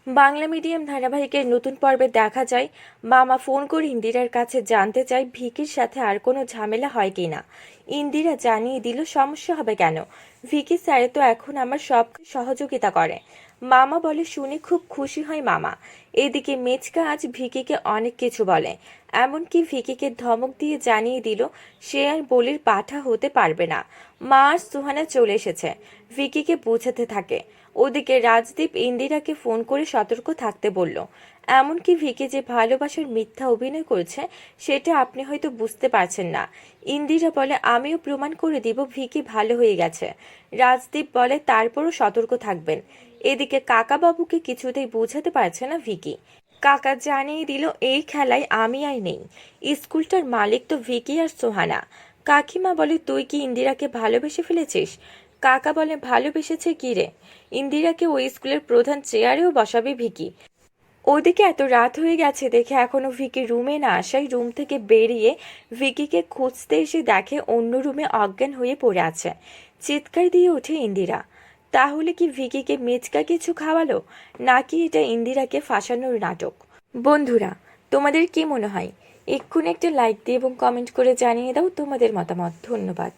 Bangla medium ধারাবাহিকের নতুন পর্বে দেখা যায় মামা ফোন করে ইন্দিরার কাছে জানতে চায় ভিকির সাথে আর কোনো ঝামেলা হয় কিনা। ইন্দিরা জানিয়ে দিল সমস্যা হবে কেন, ভিকি স্যারে তো এখন আমার সব সহযোগিতা করে। মামা বলে শুনে খুব খুশি হয় মামা। এদিকে মেচকা আজ ভিকিকে অনেক কিছু বলে, এমনকি ভিকিকে ধমক দিয়ে জানিয়ে দিল সে আর বলির পাঠা হতে পারবে না। মা আর সুহানা চলে এসেছে, ভিকিকে বোঝাতে থাকে। ওদিকে রাজদীপ ইন্দিরাকে ফোন করে সতর্ক থাকতে বলল, এমনকি ভিকি যে ভালোবাসার মিথ্যা অভিনয় করেছে সেটা আপনি হয়তো বুঝতে পারছেন না। ইন্দিরা বলে আমিও প্রমাণ করে দিব ভিকি ভালো হয়ে গেছে। রাজদীপ বলে তারপরও সতর্ক থাকবেন। এদিকে কাকা বাবুকে কিছুতেই বোঝাতে পারছে না ভিকি। কাকা জানিয়ে দিল এই খেলায় আমি আর নেই, স্কুলটার মালিক তো ভিকি আর সোহানা। কাকিমা বলে তুই কি ইন্দিরাকে ভালোবেসে ফেলেছিস? কাকা বলে ভালোবেসেছে কি রে, ইন্দিরাকে ওই স্কুলের প্রধান চেয়ারেও বসাবে ভিকি। ওদিকে এত রাত হয়ে গেছে দেখে এখনো ভিকি রুমে না আসায় রুম থেকে বেরিয়ে ভিকিকে খুঁজতে এসে দেখে অন্য রুমে অজ্ঞান হয়ে পড়ে আছে। চিৎকার দিয়ে ওঠে ইন্দিরা। তাহলে কি ভিকিকে মেচকা কিছু খাওয়ালো, নাকি এটা ইন্দিরাকে ফাঁসানোর নাটক? বন্ধুরা, তোমাদের কি মনে হয়? এক্ষুনি একটা লাইক দিয়ে এবং কমেন্ট করে জানিয়ে দাও তোমাদের মতামত। ধন্যবাদ।